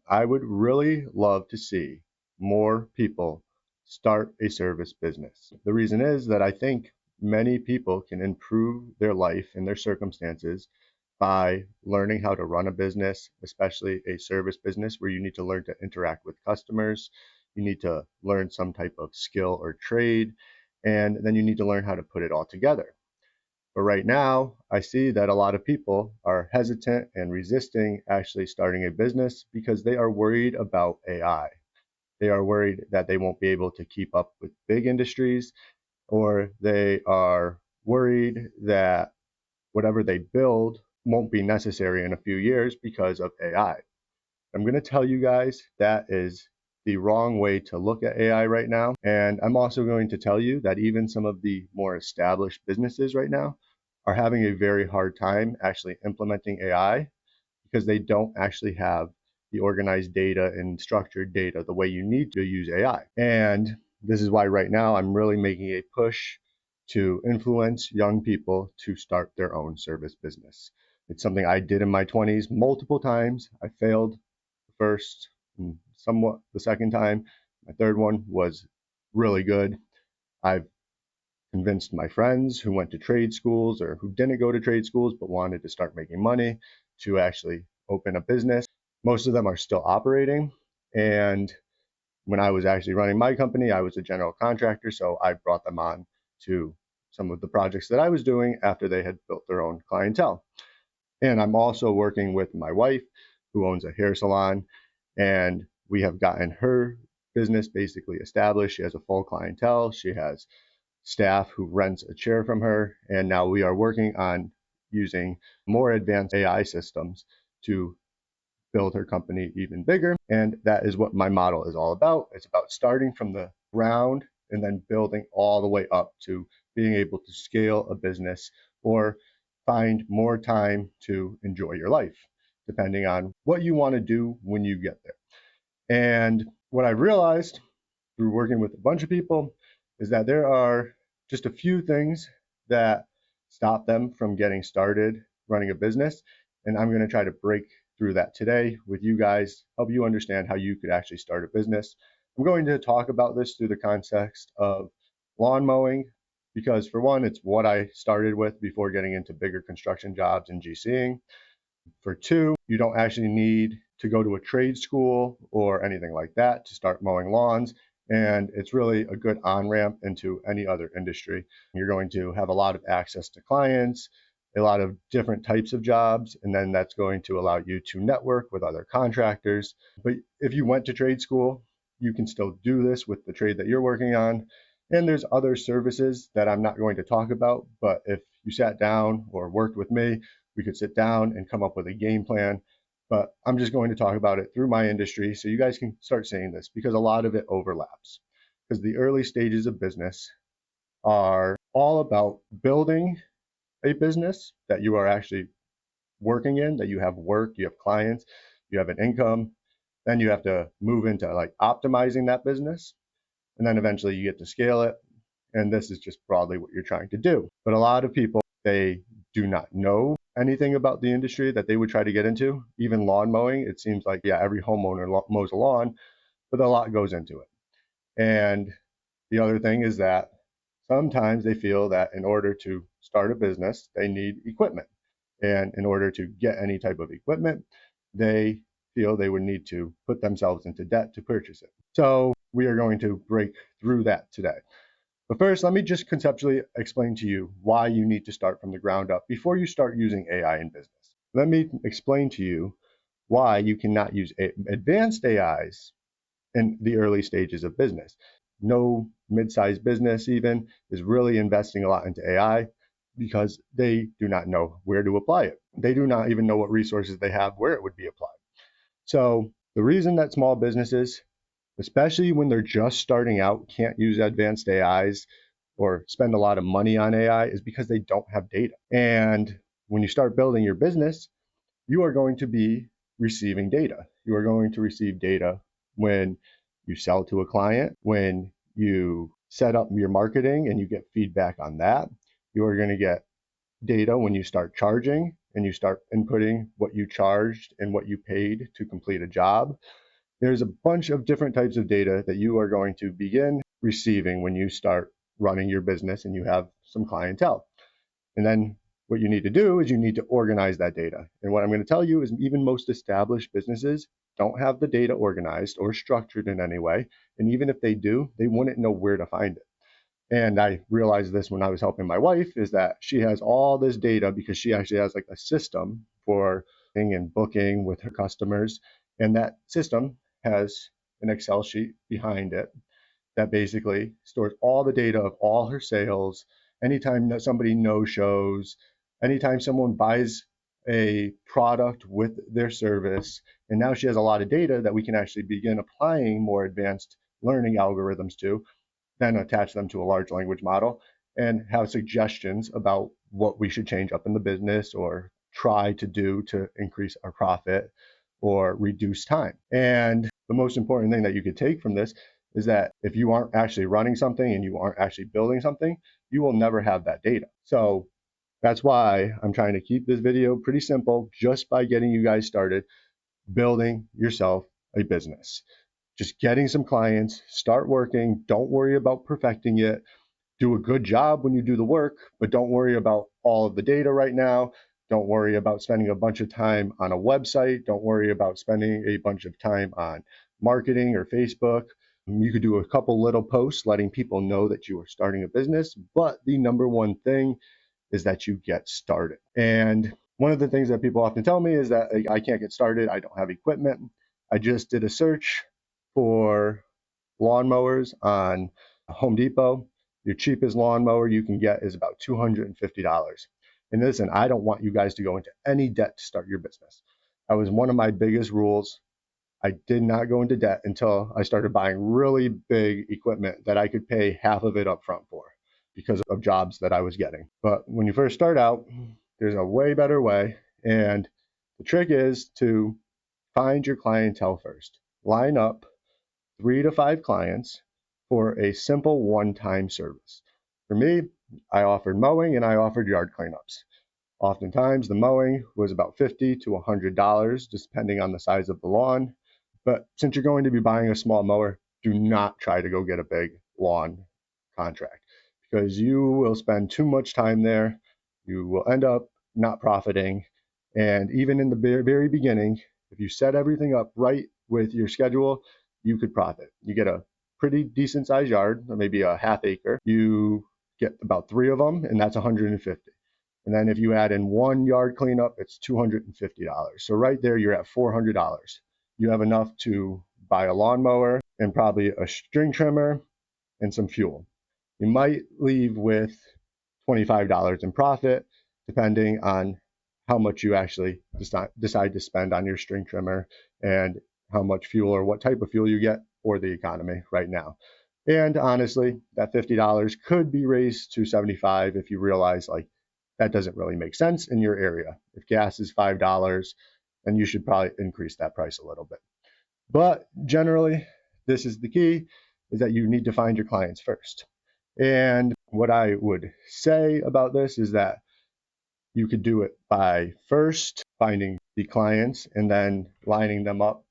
I would really love to see more people start a service business. The reason is that I think many people can improve their life and their circumstances by learning how to run a business, especially a service business where you need to learn to interact with customers. You need to learn some type of skill or trade, and then you need to learn how to put it all together. But right now, I see that a lot of people are hesitant and resisting actually starting a business because they are worried about AI. They are worried that they won't be able to keep up with big industries, or they are worried that whatever they build won't be necessary in a few years because of AI. I'm going to tell you guys that is the wrong way to look at AI right now. And I'm also going to tell you that even some of the more established businesses right now are having a very hard time actually implementing AI because they don't actually have the organized data and structured data the way you need to use AI. And this is why right now I'm really making a push to influence young people to start their own service business. It's something I did in my 20s multiple times. I failed the first and somewhat the second time. My third one was really good. I've convinced my friends who went to trade schools or who didn't go to trade schools but wanted to start making money to actually open a business. Most of them are still operating. And when I was actually running my company, I was a general contractor. So I brought them on to some of the projects that I was doing after they had built their own clientele. And I'm also working with my wife, who owns a hair salon, and we have gotten her business basically established. She has a full clientele. She has staff who rents a chair from her. And now we are working on using more advanced AI systems to build her company even bigger. And that is what my model is all about. It's about starting from the ground and then building all the way up to being able to scale a business or find more time to enjoy your life, depending on what you want to do when you get there. And what I realized through working with a bunch of people is that there are just a few things that stop them from getting started running a business. And I'm going to try to break through that today with you guys, help you understand how you could actually start a business. I'm going to talk about this through the context of lawn mowing, because for one, it's what I started with before getting into bigger construction jobs and GCing. For two, you don't actually need to go to a trade school or anything like that to start mowing lawns. And it's really a good on ramp into any other industry. You're going to have a lot of access to clients, a lot of different types of jobs, and then that's going to allow you to network with other contractors. But if you went to trade school, you can still do this with the trade that you're working on. And there's other services that I'm not going to talk about, but if you sat down or worked with me, we could sit down and come up with a game plan. But I'm just going to talk about it through my industry so you guys can start seeing this because a lot of it overlaps. Because the early stages of business are all about building a business that you are actually working in, that you have work, you have clients, you have an income. Then you have to move into like optimizing that business. And then eventually you get to scale it. And this is just broadly what you're trying to do. But a lot of people, they do not know anything about the industry that they would try to get into. Even lawn mowing, it seems like, yeah, every homeowner mows a lawn, but a lot goes into it. And the other thing is that sometimes they feel that in order to start a business, they need equipment. And in order to get any type of equipment, they feel they would need to put themselves into debt to purchase it. So we are going to break through that today. But first, let me just conceptually explain to you why you need to start from the ground up before you start using AI in business. Let me explain to you why you cannot use advanced AIs in the early stages of business. No mid-sized business even is really investing a lot into AI because they do not know where to apply it. They do not even know what resources they have where it would be applied. So the reason that small businesses, especially when they're just starting out, can't use advanced AIs or spend a lot of money on AI is because they don't have data. And when you start building your business, you are going to be receiving data. You are going to receive data when you sell to a client, when you set up your marketing and you get feedback on that. You are going to get data when you start charging and you start inputting what you charged and what you paid to complete a job, there's a bunch of different types of data that you are going to begin receiving when you start running your business and you have some clientele. And then what you need to do is you need to organize that data. And what I'm going to tell you is even most established businesses don't have the data organized or structured in any way. And even if they do, they wouldn't know where to find it. And I realized this when I was helping my wife, is that she has all this data because she actually has like a system for and booking with her customers. And that system has an Excel sheet behind it that basically stores all the data of all her sales. Anytime that somebody no shows, anytime someone buys a product with their service. And now she has a lot of data that we can actually begin applying more advanced learning algorithms to, then attach them to a large language model and have suggestions about what we should change up in the business or try to do to increase our profit or reduce time. And the most important thing that you could take from this is that if you aren't actually running something and you aren't actually building something, you will never have that data. So that's why I'm trying to keep this video pretty simple, just by getting you guys started building yourself a business. Just getting some clients, start working, don't worry about perfecting it. Do a good job when you do the work, but don't worry about all of the data right now. Don't worry about spending a bunch of time on a website. Don't worry about spending a bunch of time on marketing or Facebook. You could do a couple little posts letting people know that you are starting a business, but the number one thing is that you get started. And one of the things that people often tell me is that I can't get started. I don't have equipment. I just did a search for lawnmowers on Home Depot. Your cheapest lawnmower you can get is about $250. And listen, I don't want you guys to go into any debt to start your business. That was one of my biggest rules. I did not go into debt until I started buying really big equipment that I could pay half of it up front for because of jobs that I was getting. But when you first start out, there's a way better way. And the trick is to find your clientele first. Line up 3 to 5 clients for a simple one-time service. For me, I offered mowing and I offered yard cleanups. Oftentimes, the mowing was about $50 to $100, depending on the size of the lawn. But since you're going to be buying a small mower, do not try to go get a big lawn contract because you will spend too much time there. You will end up not profiting. And even in the very beginning, if you set everything up right with your schedule, you could profit. You get a pretty decent sized yard, maybe a half acre. You get about 3 of them, and that's 150. And then if you add in 1 yard cleanup, it's $250. So right there, you're at $400. You have enough to buy a lawnmower and probably a string trimmer and some fuel. You might leave with $25 in profit, depending on how much you actually decide to spend on your string trimmer and how much fuel or what type of fuel you get for the economy right now. And honestly, that $50 could be raised to $75 if you realize like that doesn't really make sense in your area. If gas is $5, then you should probably increase that price a little bit. But generally, this is the key, is that you need to find your clients first. And what I would say about this is that you could do it by first finding the clients and then lining them up.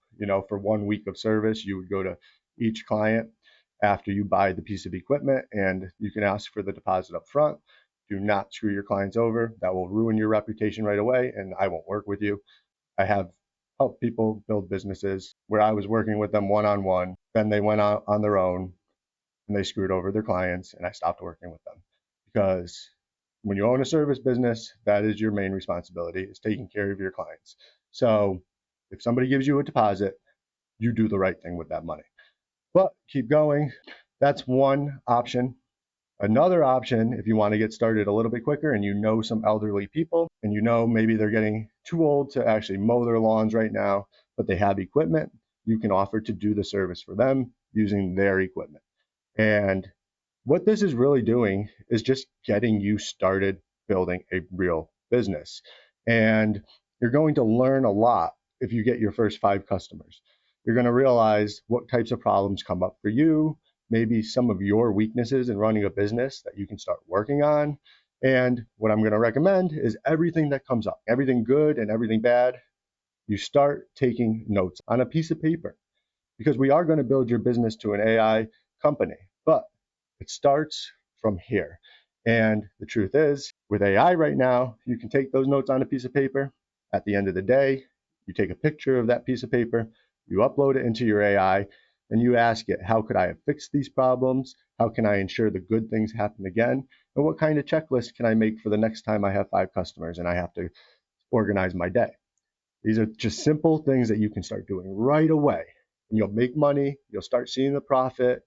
For 1 week of service, you would go to each client after you buy the piece of equipment and you can ask for the deposit up front. Do not screw your clients over. That will ruin your reputation right away and I won't work with you. I have helped people build businesses where I was working with them one-on-one. Then they went out on their own and they screwed over their clients and I stopped working with them. Because when you own a service business, that is your main responsibility, is taking care of your clients. So if somebody gives you a deposit, you do the right thing with that money. But keep going. That's one option. Another option, if you want to get started a little bit quicker and you know some elderly people and you know maybe they're getting too old to actually mow their lawns right now, but they have equipment, you can offer to do the service for them using their equipment. And what this is really doing is just getting you started building a real business. And you're going to learn a lot if you get your first 5 customers. You're going to realize what types of problems come up for you, maybe some of your weaknesses in running a business that you can start working on. And what I'm going to recommend is everything that comes up, everything good and everything bad, you start taking notes on a piece of paper, because we are going to build your business to an AI company, but it starts from here. And the truth is, with AI right now, you can take those notes on a piece of paper. At the end of the day, you take a picture of that piece of paper, you upload it into your AI, and you ask it, how could I have fixed these problems? How can I ensure the good things happen again? And what kind of checklist can I make for the next time I have 5 customers and I have to organize my day? These are just simple things that you can start doing right away. And you'll make money, you'll start seeing the profit.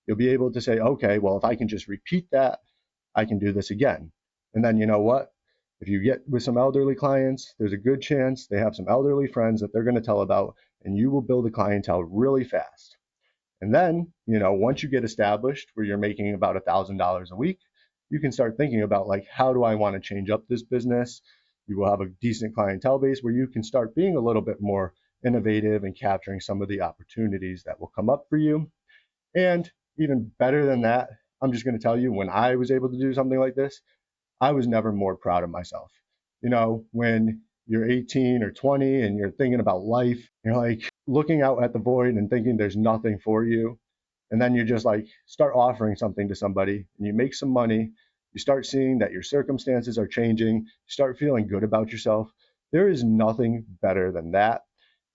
You'll be able to say, okay, well, if I can just repeat that, I can do this again. And then you know what? If you get with some elderly clients, there's a good chance they have some elderly friends that they're going to tell about, and you will build a clientele really fast. And then, once you get established where you're making about $1,000 a week, you can start thinking about, like, how do I want to change up this business? You will have a decent clientele base where you can start being a little bit more innovative and capturing some of the opportunities that will come up for you. And even better than that, I'm just going to tell you, when I was able to do something like this, I was never more proud of myself. When you're 18 or 20 and you're thinking about life, you're like looking out at the void and thinking there's nothing for you. And then you just like start offering something to somebody and you make some money. You start seeing that your circumstances are changing. You start feeling good about yourself. There is nothing better than that.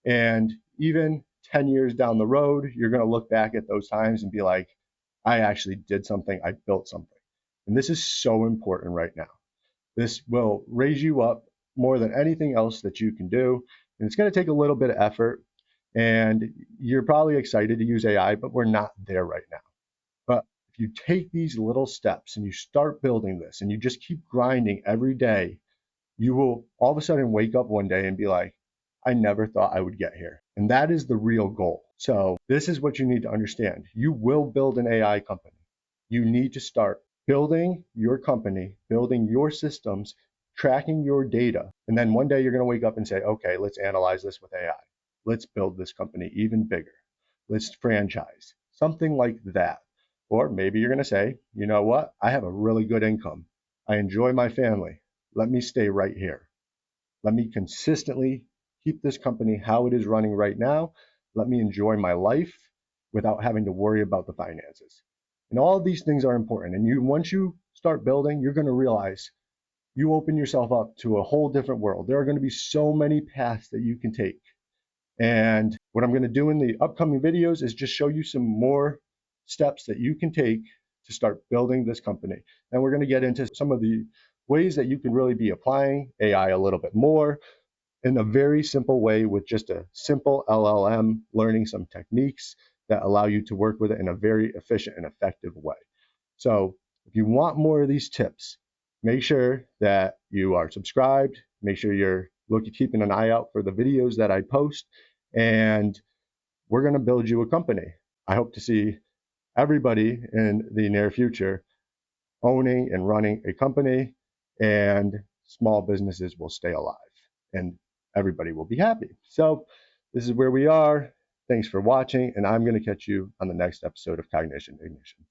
And even 10 years down the road, you're going to look back at those times and be like, I actually did something. I built something. And this is so important right now. This will raise you up more than anything else that you can do. And it's going to take a little bit of effort. And you're probably excited to use AI, but we're not there right now. But if you take these little steps and you start building this and you just keep grinding every day, you will all of a sudden wake up one day and be like, I never thought I would get here. And that is the real goal. So this is what you need to understand. You will build an AI company. You need to start building your company, building your systems, tracking your data. And then one day you're going to wake up and say, okay, let's analyze this with AI. Let's build this company even bigger. Let's franchise, something like that. Or maybe you're going to say, you know what? I have a really good income. I enjoy my family. Let me stay right here. Let me consistently keep this company how it is running right now. Let me enjoy my life without having to worry about the finances. And all of these things are important. And once you start building, you're going to realize you open yourself up to a whole different world. There are going to be so many paths that you can take. And what I'm going to do in the upcoming videos is just show you some more steps that you can take to start building this company. And we're going to get into some of the ways that you can really be applying AI a little bit more in a very simple way with just a simple LLM, learning some techniques that allow you to work with it in a very efficient and effective way. So if you want more of these tips, make sure that you are subscribed. Make sure you're keeping an eye out for the videos that I post, and we're going to build you a company. I hope to see everybody in the near future owning and running a company, and small businesses will stay alive and everybody will be happy. So this is where we are. Thanks for watching, and I'm going to catch you on the next episode of Cognition Ignition.